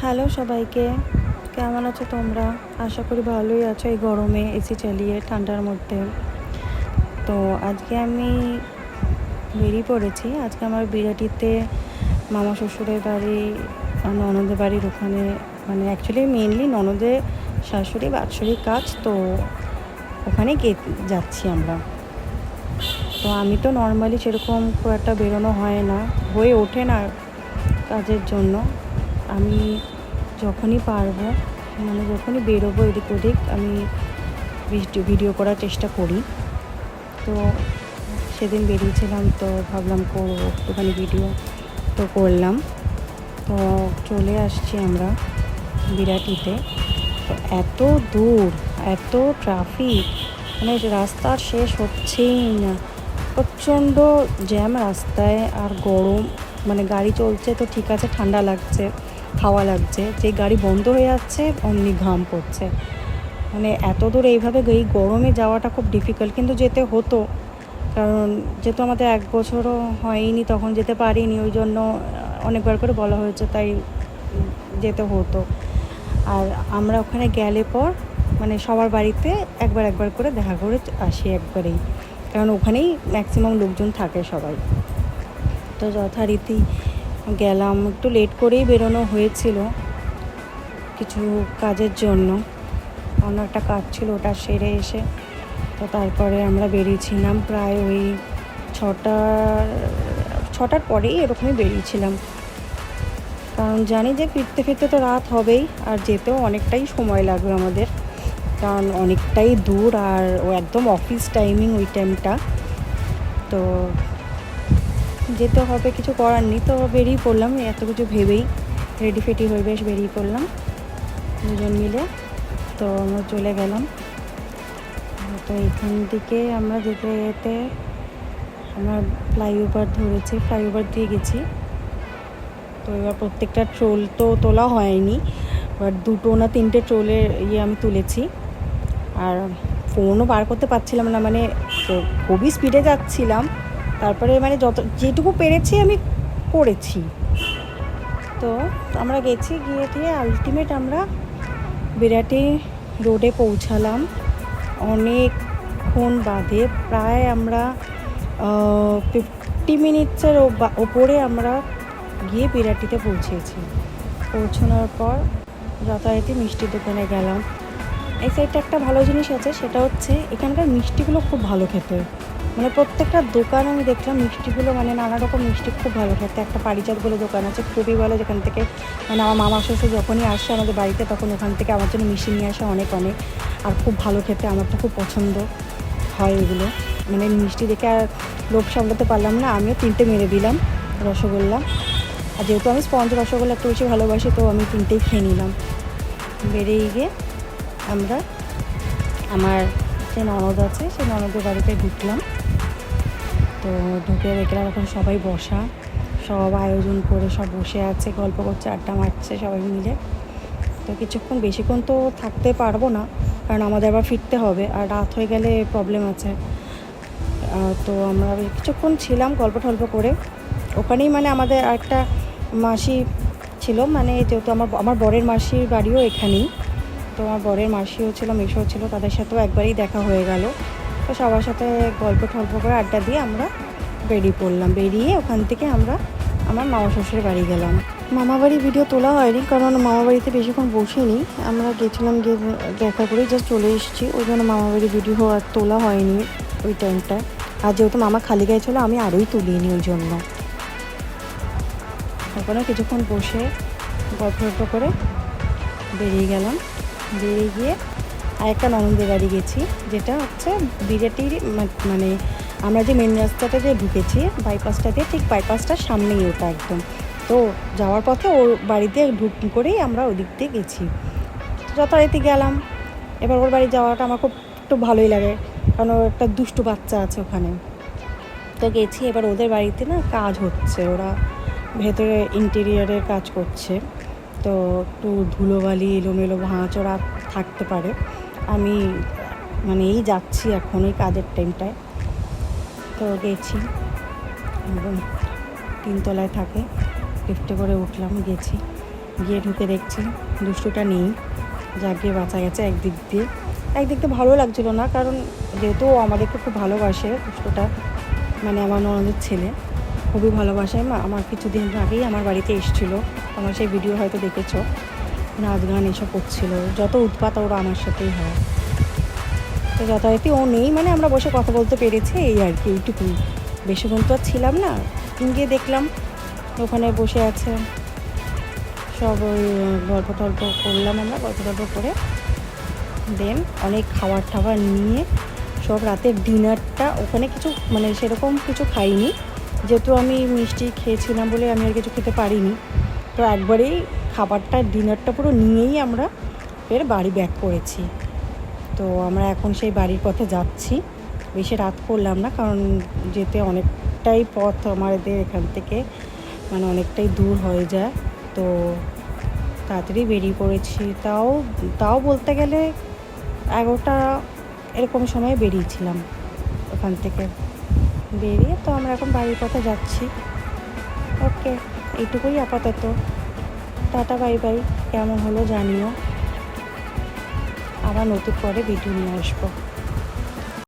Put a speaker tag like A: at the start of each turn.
A: Hello সবাইকে, কেমন আছো তোমরা? আশা করি ভালোই আছো এই গরমে এসি চালিয়ে ঠান্ডার মধ্যে। তো আজকে আমি বেরিয়ে পড়েছি। আজকে আমার বিরাটিতে মামা শ্বশুরের বাড়ি আর ননদের বাড়ির ওখানে, মানে অ্যাকচুয়ালি মেনলি ননদের শাশুড়ি বাৎসরিক কাজ, তো ওখানে যাচ্ছি আমরা। তো আমি তো নর্মালি সেরকম খুব একটা বেরোনো হয় না, হয়ে ওঠে না কাজের জন্য। আমি যখনই পারবো, মানে যখনই বেরোবো এদিক ওদিক, আমি ভিডিও করার চেষ্টা করি। তো সেদিন বেরিয়েছিলাম, তো ভাবলাম করবো একটুখানি ভিডিও, তো করলাম। তো চলে আসছি আমরা বিরাটিতে। তো এত দূর, এত ট্রাফিক, মানে রাস্তার শেষ হচ্ছেই না। প্রচণ্ড জ্যাম রাস্তায়, আর গরম, মানে গাড়ি চলছে তো ঠিক আছে, ঠান্ডা লাগছে, হাওয়া লাগছে, যে গাড়ি বন্ধ হয়ে যাচ্ছে অমনি ঘাম পড়ছে। মানে এত দূর এইভাবে এই গরমে যাওয়াটা খুব ডিফিকাল্ট, কিন্তু যেতে হতো, কারণ যেহেতু আমাদের 1 বছরও হয়নি, তখন যেতে পারিনি, ওই জন্য অনেকবার করে বলা হয়েছে, তাই যেতে হতো। আর আমরা ওখানে গেলে পর মানে সবার বাড়িতে একবার করে দেখা করে আসি একবারেই, কারণ ওখানেই ম্যাক্সিমাম লোকজন থাকে সবাই। তো যথারীতি গেলাম, একটু লেট করেই বেরোনো হয়েছিল কিছু কাজের জন্য, অন্য একটা কাজ ছিল, ওটা সেরে এসে তো তারপরে আমরা বেরিয়েছিলাম প্রায় ওই 6টার পরেই এরকমই বেরিয়েছিলাম, কারণ জানি যে ফিরতে ফিরতে তো রাত হবেই, আর যেতেও অনেকটাই সময় লাগবে আমাদের, কারণ অনেকটাই দূর, আর ও একদম অফিস টাইমিং ওই টাইমটা, তো যেতে হবে, কিছু করার নেই। তো বেরিয়ে পড়লাম এত কিছু ভেবেই, রেডি ফেডি হয়ে বেশ বেরিয়ে পড়লাম দুজন মিলে। তো আমরা চলে গেলাম। তো এখান থেকে আমরা যেতে যেতে আমরা ফ্লাইওভার ধরেছি, ফ্লাইওভার দিয়ে গেছি। তো এবার প্রত্যেকটা ট্রোল তো তোলা হয়নি, বাট 2 না 3টে ট্রোলের আমি তুলেছি। আর ফোনও বার করতে পারছিলাম না, মানে খুবই স্পিডে যাচ্ছিলাম, তারপরে মানে যেটুকু পেরেছি আমি করেছি। তো আমরা গেছি, গিয়ে আলটিমেট আমরা বিরাটি রোডে পৌঁছালাম অনেকক্ষণ বাদে, প্রায় আমরা 50 মিনিটসের ওপরে আমরা গিয়ে বিরাটিতে পৌঁছানোর পর যথারীতি মিষ্টির দোকানে গেলাম। এই সাইডটা একটা ভালো জিনিস আছে, সেটা হচ্ছে এখানকার মিষ্টিগুলো খুব ভালো খেতে, মানে প্রত্যেকটা দোকান আমি দেখলাম মিষ্টিগুলো, মানে নানা রকম মিষ্টি খুব ভালো খেতে। একটা পারিজাত বলে দোকান আছে, খুবই ভালো, যেখান থেকে মানে আমার মামা শ্বশুর যখনই আসে আমাদের বাড়িতে, তখন ওখান থেকে আমার জন্য মিষ্টি নিয়ে আসে অনেক, আর খুব ভালো খেতে, আমার তো খুব পছন্দ হয় এগুলো। মানে মিষ্টি দেখে আর লোভ সামলাতে পারলাম না, আমিও 3টে মেরে দিলাম রসগোল্লা, আর যেহেতু আমি স্পঞ্জ রসগোল্লা একটু বেশি ভালোবাসি, তো আমি 3টেই খেয়ে নিলাম। বেরিয়ে গিয়ে আমরা আমার যে ননদ আছে সেই ননদের বাড়িতে ঢুকলাম। তো ঢুকে দেখলাম এখন সবাই বসা, সব আয়োজন করে সব বসে আছে, গল্প করছে, আড্ডা মারছে সবাই মিলে। তো কিছুক্ষণ, বেশিক্ষণ তো থাকতে পারবো না, কারণ আমাদের আবার ফিরতে হবে, আর রাত হয়ে গেলে প্রবলেম আছে। তো আমরা কিছুক্ষণ ছিলাম গল্প টল্প করে ওখানেই। মানে আমাদের আরেকটা মাসি ছিল, মানে যেহেতু আমার বরের মাসির বাড়িও এখানেই, তো আমার বরের মাসিও ছিল, মেসোও ছিল, তাদের সাথেও একবারই দেখা হয়ে গেল। তো সবার সাথে গল্প টল্প করে আড্ডা দিয়ে আমরা বেরিয়ে পড়লাম। বেরিয়ে ওখান থেকে আমরা আমার মামা শ্বশুরের বাড়ি গেলাম। মামা বাড়ি ভিডিও তোলা হয়নি, কারণ মামা বাড়িতে বেশিক্ষণ বসিনি, আমরা গেছিলাম, গিয়ে দেখা করে জাস্ট চলে এসেছি, ওই জন্য মামা বাড়ি ভিডিও আর তোলা হয়নি ওই টাইমটা। আর যেহেতু মামা খালি গায়ে ছিল, আমি আরোই তুলিনি ওই জন্য। ওখানে কিছুক্ষণ বসে গল্প করে বেরিয়ে গেলাম। বেরিয়ে গিয়ে আরেকটা ননদের বাড়ি গেছি, যেটা হচ্ছে বিরাটির, মানে আমরা যে মেন রাস্তাটা দিয়ে ঢুকেছি বাইপাসটা দিয়ে, ঠিক বাইপাসটার সামনেই ওটা একদম। তো যাওয়ার পথে ওর বাড়িতে করেই আমরা ওই দিক দিয়ে গেছি। যথারীতি গেলাম। এবার ওর বাড়ি যাওয়াটা আমার খুব একটু ভালোই লাগে, কারণ ওর একটা দুষ্টু বাচ্চা আছে ওখানে। তো গেছি, এবার ওদের বাড়িতে না কাজ হচ্ছে, ওরা ভেতরে ইন্টেরিয়ারের কাজ করছে, তো একটু ধুলোবালি এলোমেলো ভাঙাচোরা থাকতে পারে। আমি মানে এই যাচ্ছি এখন এই কাজের টাইমটায়, তো গেছি, 3 তলায় থাকে, লিফটে করে উঠলাম, গেছি, গিয়ে ঢুকে দেখছি দুষ্টুটা নেই, যাকে বাঁচা গেছে একদিক দিয়ে। একদিক দিয়ে ভালো লাগছিলো না, কারণ যেহেতু ও আমাদেরকে খুব ভালোবাসে দুষ্টুটা, মানে আমার ননদের ছেলে খুবই ভালোবাসে। আমার কিছুদিন আগেই আমার বাড়িতে এসেছিলো, আমার সেই ভিডিও হয়তো দেখেছো, নাচ গান এসব করছিল, যত উৎপাত ওরা আমার সাথেই হয়। তো যথারীতি ও নেই, মানে আমরা বসে কথা বলতে পেরেছি এই আর কি, এইটুকুই। বেশিক্ষণ তো আর ছিলাম না, গিয়ে দেখলাম ওখানে বসে আছে, সব ওই গল্প টল্প করলাম, আমরা গল্প টল্প করে দেন অনেক খাবার টাবার নিয়ে সব রাতের ডিনারটা ওখানে কিছু মানে সেরকম কিছু খাইনি, যেহেতু আমি মিষ্টি খেয়েছিলাম বলে আমি আর কিছু খেতে পারিনি। তো একবারেই খাবারটা ডিনারটা পুরো নিয়েই আমরা ফের বাড়ি ব্যাক করেছি। তো আমরা এখন সেই বাড়ির পথে যাচ্ছি, বেশি রাত করলাম না, কারণ যেতে অনেকটাই পথ আমাদের এখান থেকে, মানে অনেকটাই দূর হয়ে যায়। তো তাড়াতাড়ি বেরিয়ে পড়েছি, তাও বলতে গেলে 11টা এরকম সময় বেরিয়েছিলাম ওখান থেকে। বেরিয়ে তো আমরা এখন বাড়ির পথে যাচ্ছি। ওকে, এইটুকুই আপাতত। Tata, bye bye. কেমন হলো জানিও, আবার নতুন করে ভিডিও নিয়ে আসবো।